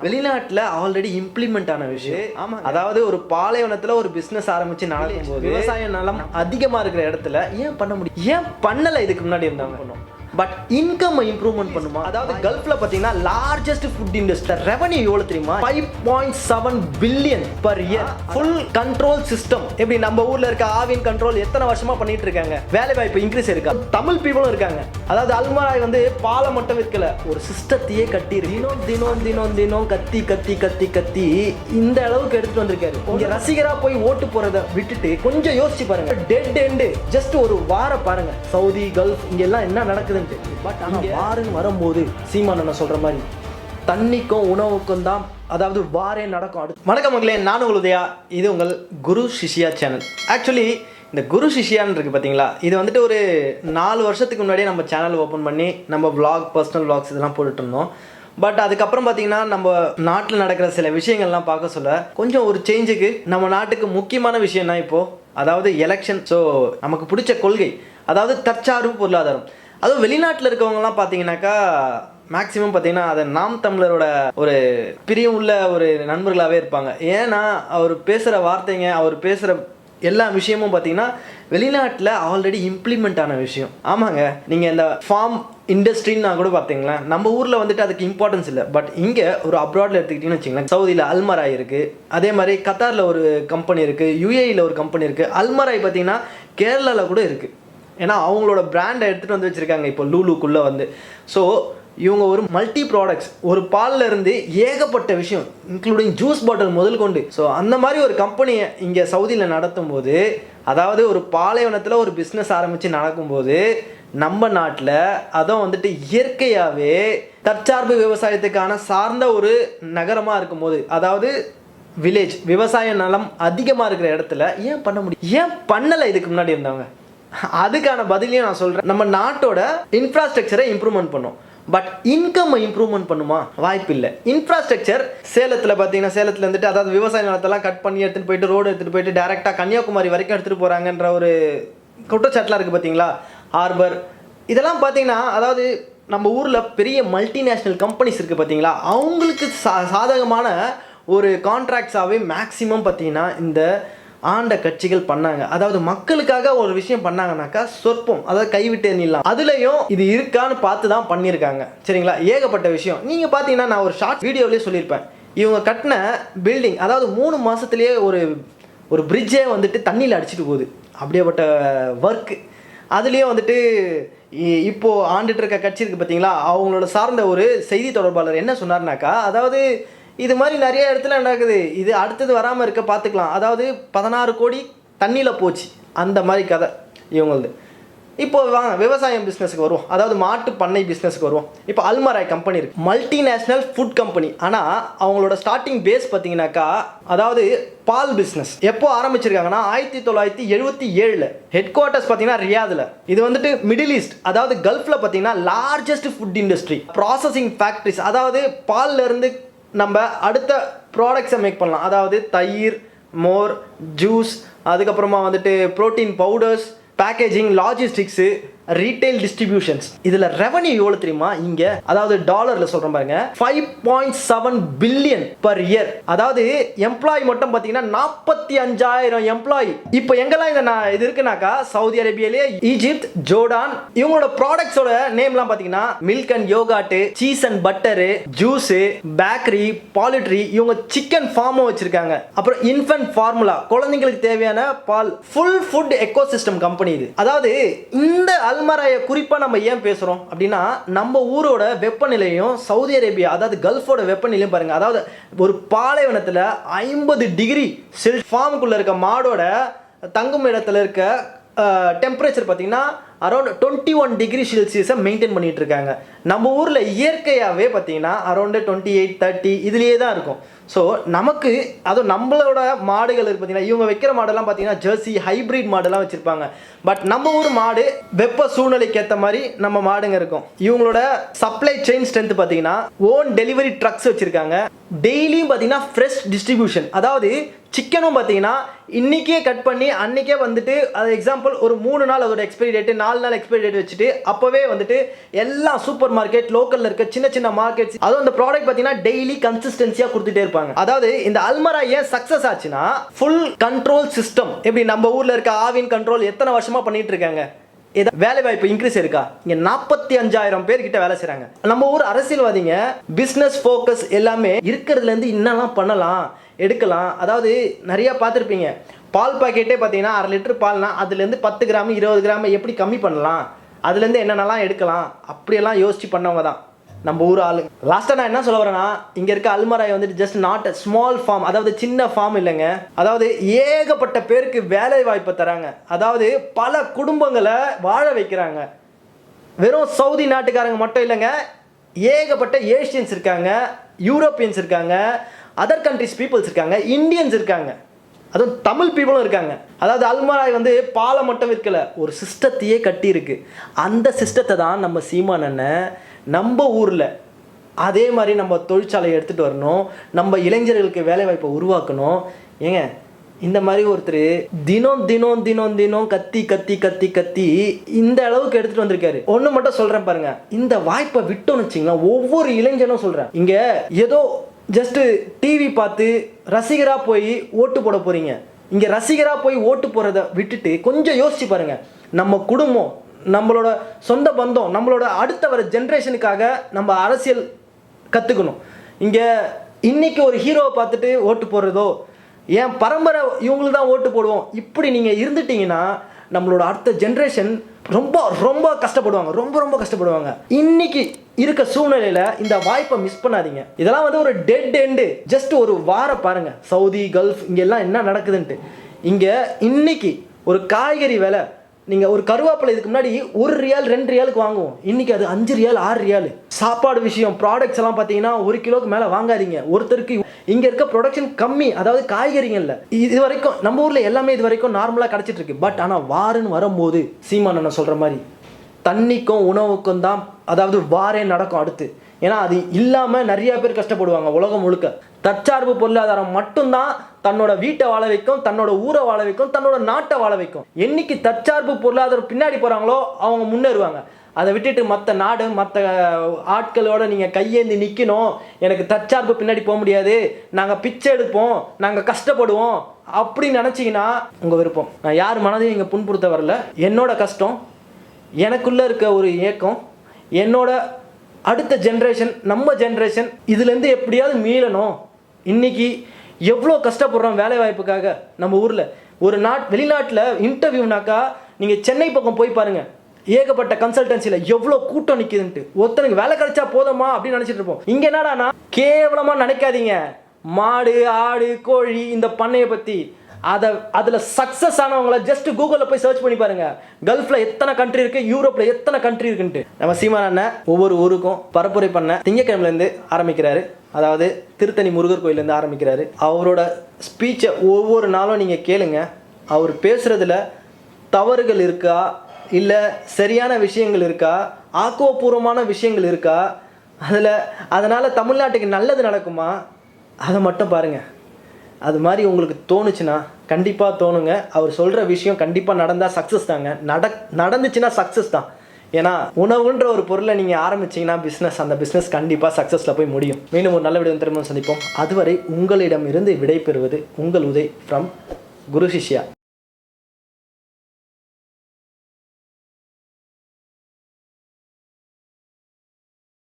வெளிநாட்டில் already implement ஆன விஷயம். ஆமாம், அதாவது ஒரு பாலைவனத்தில் ஒரு பிஸ்னஸ் ஆரம்பித்து நடக்கும்போது விவசாய நலம் அதிகமாக இருக்கிற இடத்துல ஏன் பண்ண முடியும், ஏன் பண்ணலை இதுக்கு முன்னாடி இருந்தாங்க பண்ணோம். பட் இன்கம் இம்ப்ரூவ்மெண்ட் பண்ணுமா? அதாவது கல்ஃப்ல பார்த்தீங்கன்னா லார்ஜஸ்ட் ஃபுட் இண்டஸ்ட்ரி ரெவன்யூ எவ்வளோ தெரியுமா? 5.7 billion per year. Full control system. எப்படி நம்ம ஊர்ல இருக்க ஆவின் கண்ட்ரோல் எத்தனை வருஷமா பண்ணிட்டு இருக்காங்க. வேலை வாய்ப்பு இன்க்ரீஸ் இருக்கா? தமிழ் பீப்புளும் இருக்காங்க. அதாவது அல்மராய் வந்து பாலை மட்டும் விற்கல, ஒரு சிஸ்டத்தையே கட்டி தினம் தினம் தினம் தினம் கத்தி கத்தி கத்தி கத்தி இந்த அளவுக்கு எடுத்துட்டு வந்திருக்காரு. இங்க ரசிகரா போய் ஓட்டு போறதை விட்டுட்டு கொஞ்சம் யோசிச்சு பாருங்க. டெட் எண்டு ஜஸ்ட் ஒரு வாரம் பாருங்க. சவுதி கல்ஃப் இங்க எல்லாம் என்ன நடக்குது. பட் ஆனால் வாருன்னு வரும்போது சீமான் என்ன சொல்ற மாதிரி தண்ணிக்கும் உணவுக்கும் தான், அதாவது வாரே நடக்கும். வணக்கம் மக்களே, நான் உங்கள் உதயா. இது உங்கள் குரு சிஷ்யா சேனல். ஆக்சுவலி இந்த குரு சிஷ்யான்னு இருக்குது பார்த்தீங்களா, இது வந்துட்டு ஒரு 4 வருஷத்துக்கு முன்னாடியே நம்ம சேனல் ஓப்பன் பண்ணி நம்ம vlog, பர்சனல் vlogs இதெல்லாம் போட்டுட்டு இருந்தோம். பட் அதுக்கப்புறம் பார்த்தீங்கன்னா நம்ம நாட்டில் நடக்கிற சில விஷயங்கள்லாம் பார்க்க சொல்ல கொஞ்சம் ஒரு சேஞ்சுக்கு நம்ம நாட்டுக்கு முக்கியமான விஷயம்னா இப்போது அதாவது எலெக்ஷன். ஸோ நமக்கு பிடிச்ச கொள்கை அதாவது தற்சார்பு பொருளாதாரம். அதுவும் வெளிநாட்டில் இருக்கவங்கலாம் பார்த்தீங்கன்னாக்கா மேக்ஸிமம் பார்த்தீங்கன்னா அதை நாம் தமிழரோட ஒரு பிரியம் உள்ள ஒரு நண்பர்களாகவே இருப்பாங்க. ஏன்னா அவர் பேசுகிற வார்த்தைங்க, அவர் பேசுகிற எல்லா விஷயமும் பார்த்தீங்கன்னா வெளிநாட்டில் ஆல்ரெடி இம்ப்ளிமெண்ட் ஆன விஷயம். ஆமாங்க, நீங்கள் இந்த ஃபார்ம் இண்டஸ்ட்ரின்னா கூட பார்த்தீங்களேன், நம்ம ஊரில் வந்துட்டு அதுக்கு இம்பார்ட்டன்ஸ் இல்லை. பட் இங்கே ஒரு அப்ராடில் எடுத்துக்கிட்டிங்கன்னு வச்சுங்களேன், சவுதியில் அல்மராய் இருக்குது, அதே மாதிரி கத்தாரில் ஒரு கம்பெனி இருக்குது, யுஏஇயில் ஒரு கம்பெனி இருக்குது. அல்மராய் பார்த்தீங்கன்னா கேரளாவில் கூட இருக்குது. ஏன்னா அவங்களோட பிராண்டை எடுத்துகிட்டு வந்து வச்சுருக்காங்க இப்போ லூலுக்குள்ளே வந்து. ஸோ இவங்க ஒரு மல்டி ப்ராடக்ட்ஸ், ஒரு பாலில் இருந்து ஏகப்பட்ட விஷயம் இன்க்ளூடிங் ஜூஸ் பாட்டில் முதல் கொண்டு. ஸோ அந்த மாதிரி ஒரு கம்பெனியை இங்கே சவுதியில் நடத்தும் போது, அதாவது ஒரு பாலைவனத்தில் ஒரு பிஸ்னஸ் ஆரம்பித்து நடக்கும்போது நம்ம நாட்டில் அதுவும் வந்துட்டு இயற்கையாகவே தற்சார்பு விவசாயத்துக்கான சார்ந்த ஒரு நகரமாக இருக்கும்போது, அதாவது வில்லேஜ் விவசாய நலம் அதிகமாக இருக்கிற இடத்துல ஏன் பண்ண முடியும், ஏன் பண்ணலை இதுக்கு முன்னாடி இருந்தவங்க? அதுக்கான பதிலையும் நான் சொல்கிறேன். நம்ம நாட்டோட இன்ஃப்ராஸ்ட்ரக்சரை இம்ப்ரூவ்மெண்ட் பண்ணும். பட் இன்கம் இம்ப்ரூவ்மெண்ட் பண்ணுமா? வாய்ப்பு இல்லை. இன்ஃப்ராஸ்ட்ரக்சர் சேலத்தில் பார்த்தீங்கன்னா, சேலத்தில் இருந்துட்டு அதாவது விவசாய நிலத்தெல்லாம் கட் பண்ணி எடுத்துகிட்டு போயிட்டு ரோடு எடுத்துகிட்டு போயிட்டு டேரெக்டாக கன்னியாகுமரி வரைக்கும் எடுத்துகிட்டு போகிறாங்கன்ற ஒரு குற்றச்சாட்டுலாம் இருக்குது பார்த்தீங்களா. ஹார்பர் இதெல்லாம் பார்த்தீங்கன்னா, அதாவது நம்ம ஊரில் பெரிய மல்டிநேஷ்னல் கம்பெனிஸ் இருக்குது பார்த்தீங்களா, அவங்களுக்கு சாதகமான ஒரு கான்ட்ராக்ட்ஸாகவே மேக்ஸிமம் பார்த்தீங்கன்னா இந்த ஆண்ட கட்சிகள் பண்ணாங்க. அதாவது மக்களுக்காக ஒரு விஷயம் பண்ணாங்கனாக்கா சொற்பம், அதாவது கைவிட்டு எண்ணிடலாம். அதுலேயும் இது இருக்கான்னு பார்த்து தான் பண்ணியிருக்காங்க. சரிங்களா, ஏகப்பட்ட விஷயம். நீங்கள் பார்த்தீங்கன்னா நான் ஒரு ஷார்ட் வீடியோவிலே சொல்லியிருப்பேன், இவங்க கட்டின பில்டிங் அதாவது 3 மாதத்துலேயே ஒரு பிரிட்ஜே வந்துட்டு தண்ணியில் அடிச்சுட்டு போகுது. அப்படியேப்பட்ட ஒர்க்கு. அதுலேயும் வந்துட்டு இப்போது ஆண்டுட்டு இருக்க கட்சி இருக்குது பார்த்தீங்களா, அவங்களோட சார்ந்த ஒரு செய்தி தொடர்பாளர் என்ன சொன்னார்னாக்கா, அதாவது இது மாதிரி நிறைய இடத்துல நடக்குது, இது அடுத்தது வராமல் இருக்க பார்த்துக்கலாம். அதாவது 16 கோடி தண்ணியில் போச்சு, அந்த மாதிரி கதை இவங்களது. இப்போ வாங்க விவசாயம் பிஸ்னஸுக்கு வருவோம், அதாவது மாட்டு பண்ணை பிஸ்னஸுக்கு வருவோம். இப்போ அல்மராய் கம்பெனி இருக்குது, மல்டிநேஷ்னல் ஃபுட் கம்பெனி. ஆனால் அவங்களோட ஸ்டார்டிங் பேஸ் பார்த்தீங்கன்னாக்கா, அதாவது பால் பிஸ்னஸ் எப்போ ஆரம்பிச்சிருக்காங்கன்னா 1977. ஹெட் குவார்ட்டர்ஸ் பார்த்தீங்கன்னா ரியாதில். இது வந்துட்டு மிடில் ஈஸ்ட், அதாவது கல்ஃபில் பார்த்தீங்கன்னா largest food industry, processing factories. அதாவது பால்ல இருந்து நம்ம அடுத்த ப்ராடக்ட்ஸை மேக் பண்ணலாம். அதாவது தயிர், மோர், ஜூஸ், அதுக்கப்புறமா வந்துட்டு protein powders, packaging, logistics, retail distributions. இதில் ரெவன்யூ எவ்வளோ தெரியுமா இங்கே? அதாவது டாலரில் சொல்கிறேன் பாருங்க, 5.7 பில்லியன் பர் இயர். அதாவது எம்ப்ளாயி மட்டும் பார்த்தீங்கன்னா 45,000 எம்ப்ளாயி. இப்போ எங்கெல்லாம் இது இருக்குனாக்கா, சவுதி அரேபியாலே, ஈஜிப்த், ஜோர்டான். இவங்களோட ப்ராடக்ட்ஸோட நேம்லாம் பார்த்தீங்கன்னா milk and yogurt, cheese and butter, juice, bakery, poultry. இவங்க சிக்கன் ஃபார்மும் வச்சிருக்காங்க. அப்புறம் இன்ஃபென்ட் ஃபார்முலா, குழந்தைங்களுக்கு தேவையான பால். ஃபுல் ஃபுட் எக்கோசிஸ்டம் கம்பெனி இது. அதாவது இந்த அல்மராயை குறிப்பாக நம்ம ஏன் பேசுகிறோம் அப்படின்னா, நம்ம ஊரோட வெப்பநிலையும் சவுதி அரேபியா அதாவது கல்ஃபோட வெப்பநிலையும் பாருங்கள். அதாவது ஒரு பாலைவனத்தில் 50 டிகிரி செல்சியஸ் ஃபார்முக்குள்ளே இருக்க மாடோட தங்கும் இடத்துல இருக்க டெம்பரேச்சர் பார்த்தீங்கன்னா அரௌண்ட் 21 டிகிரி செல்சியஸை மெயின்டைன் பண்ணிட்டு இருக்காங்க. நம்ம ஊரில் இயற்கையாகவே பார்த்தீங்கன்னா அரௌண்டு 28, 30 இதுலேயே தான் இருக்கும். ஸோ நமக்கு அதுவும் நம்மளோட மாடுகள் இருக்குது பார்த்தீங்கன்னா, இவங்க வைக்கிற மாடெல்லாம் பார்த்தீங்கன்னா ஜெர்சி ஹைப்ரிட் மாடெல்லாம் வச்சுருப்பாங்க. பட் நம்ம ஊர் மாடு வெப்ப சூழ்நிலைக்கு ஏற்ற மாதிரி நம்ம மாடுங்க இருக்கும். இவங்களோட சப்ளை செயின் ஸ்ட்ரென்த் பார்த்தீங்கன்னா ஓன் டெலிவரி ட்ரக்ஸ் வச்சுருக்காங்க. டெய்லியும் பார்த்தீங்கன்னா ஃப்ரெஷ் டிஸ்ட்ரிபியூஷன், அதாவது சிக்கனும் பார்த்தீங்கன்னா இன்றைக்கே கட் பண்ணி அன்றைக்கே வந்துட்டு அது எக்ஸாம்பிள் ஒரு 3 நாள் அதோட எக்ஸ்பைரி டேட்டு 4 நாள் எக்ஸ்பைரி டேட் வச்சுட்டு அப்போவே வந்துட்டு எல்லா சூப்பர் மார்க்கெட் லோக்கலில் இருக்க சின்ன சின்ன மார்க்கெட்ஸ் அதுவும் அந்த ப்ராடக்ட் பார்த்தீங்கன்னா டெய்லி கன்சிஸ்டன்சியாக கொடுத்துட்டே இருப்பாங்க. அதாவது இந்த அல்மரா ஏன் சக்ஸஸ் ஆச்சுன்னா ஃபுல் கண்ட்ரோல் சிஸ்டம். எப்படி நம்ம ஊரில் இருக்க ஆவின் கண்ட்ரோல் எத்தனை வருஷமாக பண்ணிட்டு இருக்காங்க, வேலை வாய்ப்பு இன்க்ரீஸ் இருக்கா? இங்க 45,000 பேர் கிட்ட வேலை செய்றாங்க. நம்ம ஊர் அரசியல்வாதிங்க பிசினஸ் ஃபோக்கஸ் எல்லாமே இருக்கிறதுல இருந்து என்னெல்லாம் பண்ணலாம் எடுக்கலாம். அதாவது நிறைய பார்த்துருப்பீங்க, பால் பாக்கெட்டே பார்த்தீங்கன்னா 1/2 லிட்டர் பால்னா அதுலேருந்து 10 கிராம் 20 கிராம் எப்படி கம்மி பண்ணலாம், அதுலேருந்து என்னென்னலாம் எடுக்கலாம் அப்படியெல்லாம் யோசிச்சு பண்ணவங்க தான் நம்ம ஊர் ஆளு. லாஸ்ட்டாக நான் என்ன சொல்ல வரேன்னா, இங்கே இருக்க அல்மராய் வந்துட்டு just not a small farm, அதாவது சின்ன ஃபார்ம் இல்லைங்க. அதாவது ஏகப்பட்ட பேருக்கு வேலை வாய்ப்பை தராங்க. அதாவது பல குடும்பங்களை வாழ வைக்கிறாங்க. வெறும் சவுதி நாட்டுக்காரங்க மட்டும் இல்லைங்க, ஏகப்பட்ட ஏஷியன்ஸ் இருக்காங்க, யூரோப்பியன்ஸ் இருக்காங்க, அதர் கண்ட்ரிஸ் பீப்புள்ஸ் இருக்காங்க, இந்தியன்ஸ் இருக்காங்க, அதுவும் தமிழ் பீப்புளும் இருக்காங்க. அதாவது அல்மராய் வந்து பாலை மட்டும் விற்கல, ஒரு சிஸ்டத்தையே கட்டி இருக்கு. அந்த சிஸ்டத்தை தான் நம்ம சீமான் அண்ணன் நம்ம ஊரில் அதே மாதிரி நம்ம தொழிற்சாலையை எடுத்துகிட்டு வரணும், நம்ம இளைஞர்களுக்கு வேலைவாய்ப்பை உருவாக்கணும். ஏங்க இந்த மாதிரி ஒருத்தர் தினம் தினம் தினம் தினம் கத்தி கத்தி கத்தி கத்தி இந்த அளவுக்கு எடுத்துகிட்டு வந்திருக்காரு. ஒன்று மட்டும் சொல்கிறேன் பாருங்க, இந்த வாய்ப்பை விட்டோன்னு வச்சிங்களா ஒவ்வொரு இளைஞனும் சொல்கிறேன், இங்கே ஏதோ ஜஸ்ட்டு டிவி பார்த்து ரசிகராக போய் ஓட்டு போட போகிறீங்க. இங்கே ரசிகராக போய் ஓட்டு போகிறத விட்டுட்டு கொஞ்சம் யோசிச்சு பாருங்கள், நம்ம குடும்பம், நம்மளோட சொந்த பந்தம், நம்மளோட அடுத்த வர ஜென்ரேஷனுக்காக நம்ம அரசியல் கற்றுக்கணும். இங்கே இன்னைக்கு ஒரு ஹீரோவை பார்த்துட்டு ஓட்டு போடுறதோ, ஏன் பரம்பரை இவங்களுக்கு தான் ஓட்டு போடுவோம் இப்படி நீங்கள் இருந்துட்டீங்கன்னா நம்மளோட அடுத்த ஜென்ரேஷன் ரொம்ப ரொம்ப கஷ்டப்படுவாங்க, ரொம்ப ரொம்ப கஷ்டப்படுவாங்க. இன்னைக்கு இருக்க சூழ்நிலையில் இந்த வாய்ப்பை மிஸ் பண்ணாதீங்க. இதெல்லாம் வந்து ஒரு டெட் எண்டு. ஜஸ்ட் ஒரு வாரம் பாருங்க, சவுதி கல்ஃப் இங்கெல்லாம் என்ன நடக்குதுன்ட்டு. இங்கே இன்னைக்கு ஒரு காய்கறி விலை, நீங்கள் ஒரு கருவேப்பிலை இதுக்கு முன்னாடி 1 ரியால் 2 ரியாலுக்கு வாங்குவோம், இன்னைக்கு அது 5 ரியால் 6 ரியால். சாப்பாடு விஷயம் ப்ராடக்ட்ஸ் எல்லாம் பார்த்தீங்கன்னா 1 கிலோக்கு மேலே வாங்காதீங்க. ஒருத்தருக்கு இங்கே இருக்க ப்ரொடக்ஷன் கம்மி, அதாவது காய்கறிங்கள்ல இது வரைக்கும் நம்ம ஊரில் எல்லாமே இது வரைக்கும் நார்மலாக கிடச்சிட்டு இருக்கு. பட் ஆனால் வாருன்னு வரும்போது சீமான் அண்ணன் சொல்கிற மாதிரி தண்ணிக்கும் உணவுக்கும் தான் அதாவது வாரே நடக்கும் அடுத்து. ஏன்னா அது இல்லாமல் நிறைய பேர் கஷ்டப்படுவாங்க உலகம் முழுக்க. தற்சார்பு பொருளாதாரம் மட்டும்தான் தன்னோட வீட்டை வாழ வைக்கும், தன்னோட ஊரை வாழ வைக்கும், தன்னோட நாட்டை வாழ வைக்கும். என்னைக்கு தற்சார்பு பொருளாதாரம் பின்னாடி போகிறாங்களோ அவங்க முன்னேறுவாங்க. அதை விட்டுட்டு மற்ற நாடு மற்ற ஆட்களோட நீங்கள் கையேந்தி நிற்கணும், எனக்கு தற்சார்பு பின்னாடி போக முடியாது, நாங்கள் பிச்சை எடுப்போம், நாங்கள் கஷ்டப்படுவோம் அப்படின்னு நினச்சிங்கன்னா உங்கள் விருப்பம். நான் யார் மனதையும் இங்கே புண்படுத்த வரல. என்னோட கஷ்டம், எனக்குள்ளே இருக்க ஒரு ஏக்கம், என்னோட அடுத்த ஜென்ரேஷன், நம்ம ஜென்ரேஷன் இதுலேருந்து எப்படியாவது மீளணும். இன்றைக்கி எவ்வளோ கஷ்டப்படுறோம் வேலை வாய்ப்புக்காக. நம்ம ஊரில் ஒரு வெளிநாட்டில் இன்டர்வியூனாக்கா நீங்கள் சென்னை பக்கம் போய் பாருங்கள், ஏகப்பட்ட கன்சல்டன்சியில் எவ்வளோ கூட்டம் நிற்கிதுன்ட்டு. ஒருத்தனுக்கு வேலை கிடைச்சா போதுமா அப்படின்னு நினச்சிட்டு இருப்போம். இங்கே என்னடானா கேவலமாக நினைக்காதீங்க. மாடு ஆடு கோழி இந்த பண்ணையை பற்றி அதில் சக்ஸஸ் ஆனவங்களை ஜஸ்ட் கூகுளில் போய் சர்ச் பண்ணி பாருங்க. கல்ஃபில் எத்தனை கண்ட்ரி இருக்கு, யூரோப்பில் எத்தனை கண்ட்ரி இருக்குன்ட்டு. நம்ம சீமான் அண்ணன் ஒவ்வொரு ஊருக்கும் பரப்புரை பண்ண திங்கக்கிழமையிலேருந்து ஆரம்பிக்கிறாரு. அதாவது திருத்தணி முருகர் கோயிலேருந்து ஆரம்பிக்கிறாரு. அவரோட ஸ்பீச்சை ஒவ்வொரு நாளும் நீங்கள் கேளுங்க. அவர் பேசுகிறதுல தவறுகள் இருக்கா, இல்லை சரியான விஷயங்கள் இருக்கா, ஆக்கப்பூர்வமான விஷயங்கள் இருக்கா, அதனால் தமிழ்நாட்டுக்கு நல்லது நடக்குமா, அதை மட்டும் பாருங்கள். அது மாதிரி உங்களுக்கு தோணுச்சுன்னா கண்டிப்பாக தோணுங்க. அவர் சொல்கிற விஷயம் கண்டிப்பாக நடந்தால் சக்ஸஸ் தாங்க. நடந்துச்சுன்னா சக்ஸஸ் தான். ஏன்னா உணவுன்ற ஒரு பொருளை நீங்கள் ஆரம்பிச்சிங்கன்னா பிஸ்னஸ், அந்த பிஸ்னஸ் கண்டிப்பாக சக்ஸஸில் போய் முடியும். மீண்டும் ஒரு நல்ல வீடியோ திரும்ப சந்திப்போம். அதுவரை உங்களிடம் இருந்து விடை பெறுவது உங்கள் உதய் ஃப்ரம் குரு சிஷ்யா.